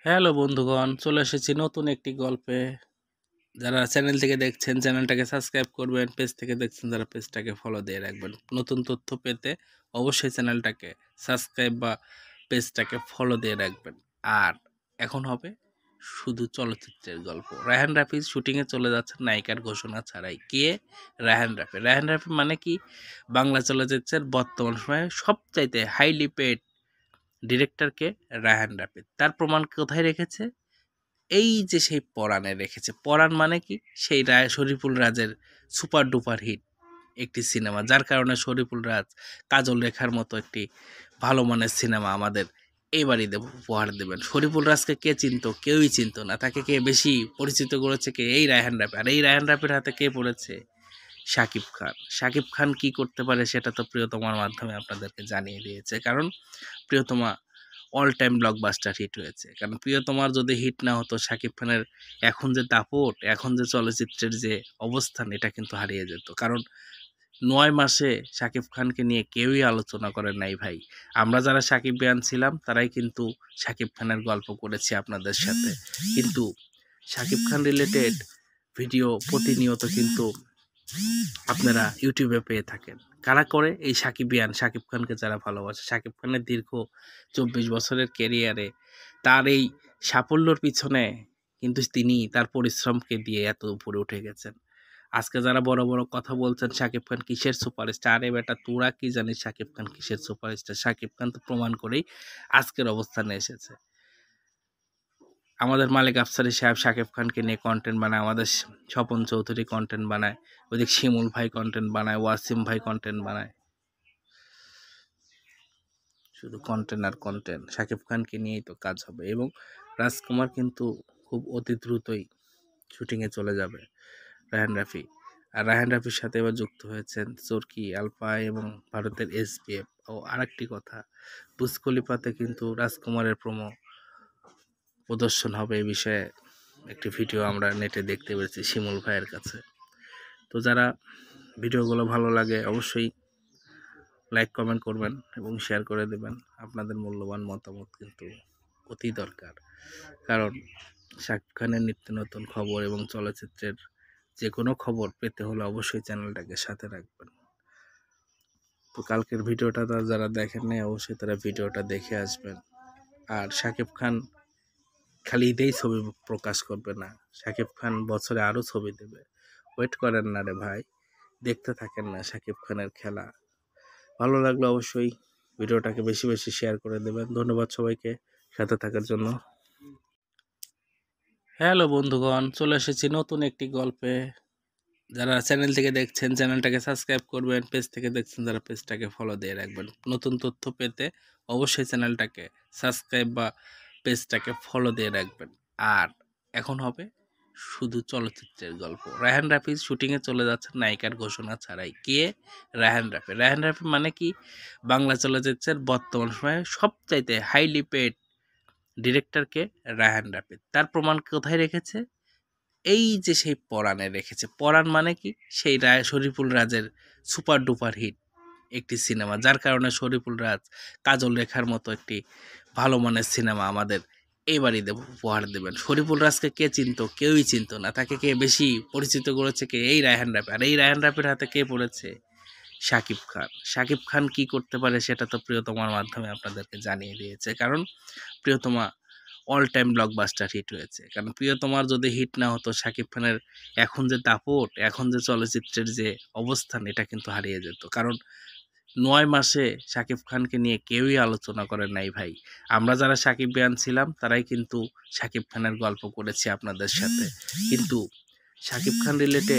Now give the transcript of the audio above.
Hello বন্ধুগণ, চলে এসেছি নতুন একটি গল্পে। যারা চ্যানেল থেকে দেখছেন চ্যানেলটাকে সাবস্ক্রাইব করবেন, পেজ থেকে দেখছেন যারা পেজটাকে ফলো দিয়ে রাখবেন। নতুন তথ্য পেতে অবশ্যই চ্যানেলটাকে সাবস্ক্রাইব বা পেজটাকে ফলো দিয়ে রাখবেন। আর এখন হবে শুধু চলচ্চিত্রের গল্প। রায়হান রাফি শুটিংয়ে চলে যাচ্ছেন নায়িকার ঘোষণা ছাড়াই। কে? রায়হান রাফি। রায়হান রাফি মানে কি? বাংলা চলচ্চিত্রের বর্তমান সময়ে সবচাইতে হাইলি পেড ডিরেক্টরকে রায়হান রাফি। তার প্রমাণ কোথায় রেখেছে? এই যে সেই পরাণে রেখেছে। পরাণ মানে কি? সেই শরীফুল রাজের সুপার ডুপার হিট একটি সিনেমা, যার কারণে শরীফুল রাজ কাজল রেখার মতো একটি ভালো মানের সিনেমা আমাদের এইবারই উপহার দেবেন। শরীফুল রাজকে কে চিনতো? কেউই চিনতো না। তাকে কে বেশি পরিচিত করেছে? কে? এই রায়হান রাফি। আর এই রায়হান রাফির হাতে কে পড়েছে? শাকিব খান। শাকিব খান কি করতে পারে সেটা তো প্রিয়তমার মাধ্যমে আপনাদেরকে জানিয়ে দিয়েছে। কারণ প্রিয়তমা অল টাইম ব্লকবাস্টার হিট হয়েছে। কারণ প্রিয়তমার যদি হিট না হতো, শাকিব খানের এখন যে দাপট, এখন যে চলচ্চিত্রের যে অবস্থান, এটা কিন্তু হারিয়ে যেত। কারণ ৯ মাসে শাকিব খানকে নিয়ে কেউই আলোচনা করেন নাই ভাই। আমরা যারা সাকিবিয়ান ছিলাম তারাই কিন্তু শাকিব খানের গল্প করেছি আপনাদের সাথে। কিন্তু শাকিব খান রিলেটেড ভিডিও প্রতিনিয়ত কিন্তু আপনারা ইউটিউবে পেয়ে থাকেন। কারা করে? এই সাকিবিয়ান, শাকিব খানকে যারা ভালোবাসে। শাকিব খানের দীর্ঘ ২৪ বছরের ক্যারিয়ারে তার এই সাফল্যর পিছনে কিন্তু তিনি তার পরিশ্রমকে দিয়ে এত উপরে উঠে গেছেন। আজকে যারা বড় বড় কথা বলছেন শাকিব খান কিসের সুপারস্টার, আরে বেটা তোরা কি জানিস শাকিব খান কিসের সুপারস্টার? শাকিব খান তো প্রমাণ করেই আজকের অবস্থানে এসেছে। আমাদের মালিক আফসারী সাহেব শাকিব খানকে নিয়ে কন্টেন্ট বানায়, আমাদের স্বপন চৌধুরী কন্টেন্ট বানায়, ওইদিকে শিমুল ভাই কন্টেন্ট বানায়, ওয়াসিম ভাই কন্টেন্ট বানায়, শুধু কন্টেন্ট আর কন্টেন্ট। শাকিব খানকে নিয়েই তো কাজ হবে। এবং রাজকুমার কিন্তু খুব অতি দ্রুতই শুটিংয়ে চলে যাবে, রায়হান রাফি। আর রায়হান রাফির সাথে এবার যুক্ত হয়েছেন চরকি, আলফা এবং ভারতের এসপিএফ। ও আরেকটি কথা, বুজ খলিফাতে কিন্তু রাজকুমারের প্রোমো প্রদর্শন হবে। এই বিষয়ে একটি ভিডিও আমরা নেটে দেখতে পেরেছি শিমুল ভাইয়ের কাছে। তো যারা ভিডিওগুলো ভালো লাগে অবশ্যই লাইক কমেন্ট করবেন এবং শেয়ার করে দেবেন। আপনাদের মূল্যবান মতামত কিন্তু অতি দরকার। কারণ শাকিব খানের নিত্য নতুন খবর এবং চলচ্চিত্রের যে কোনো খবর পেতে হলে অবশ্যই চ্যানেলটাকে সাথে রাখবেন। তো কালকের ভিডিওটা যারা দেখেন নাই অবশ্যই তারা ভিডিওটা দেখে আসবেন। আর শাকিব খান খালি ঈদেই ছবি প্রকাশ করবে না, শাকিব খান বছরে আরও ছবি দেবে। ওয়েট করেন না রে ভাই, দেখতে থাকেন না শাকিব খানের খেলা। ভালো লাগলে অবশ্যই ভিডিওটাকে বেশি বেশি শেয়ার করে দেবেন। ধন্যবাদ সবাইকে সাথে থাকার জন্য। হ্যালো বন্ধুগণ, চলে এসেছি নতুন একটি গল্পে। যারা চ্যানেল থেকে দেখছেন চ্যানেলটাকে সাবস্ক্রাইব করবেন, পেজ থেকে দেখছেন যারা পেজটাকে ফলো দিয়ে রাখবেন। নতুন তথ্য পেতে অবশ্যই চ্যানেলটাকে সাবস্ক্রাইব বা পেজটাকে ফলো দিয়ে রাখবেন। আর এখন হবে শুধু চলচ্চিত্রের গল্প। রায়হান রাফি শুটিংয়ে চলে যাচ্ছেন নায়িকার ঘোষণা ছাড়াই। কে? রায়হান রাফি। রায়হান রাফি মানে কি? বাংলা চলচ্চিত্রের বর্তমান সময়ে সবচাইতে হাইলি পেড ডিরেক্টরকে রায়হান রাফি। তার প্রমাণ কোথায় রেখেছে? এই যে সেই পরাণে রেখেছে। পরাণ মানে কি? সেই শরীফুল রাজের সুপার ডুপার হিট একটি সিনেমা, যার কারণে শরীফুল রাজ কাজল রেখার মতো একটি ভালো মানের সিনেমা আমাদের এইবারই উপহার দেবেন। শরীফুল রাজকে কে চিনতো? কেউই চিনতো না। তাকে কে বেশি পরিচিত করেছে? কে? এই রায়হান রাফি। আর এই রায়হান রাফির হাতে কে পড়েছে? শাকিব খান। শাকিব খান কি করতে পারে সেটা তো প্রিয়তমার মাধ্যমে আপনাদেরকে জানিয়ে দিয়েছে। কারণ প্রিয়তমা অল টাইম ব্লকবাস্টার হিট হয়েছে। কারণ প্রিয়তমার যদি হিট না হতো, শাকিব খানের এখন যে দাপট, এখন যে চলচ্চিত্রের যে অবস্থান, এটা কিন্তু হারিয়ে যেত। কারণ ৯ মাসে শাকিব খানকে নিয়ে কেউই আলোচনা করেন নাই ভাই। আমরা যারা সাকিবিয়ান ছিলাম তারাই কিন্তু শাকিব খানের গল্প করেছি আপনাদের সাথে। কিন্তু শাকিব খান রিলেটেড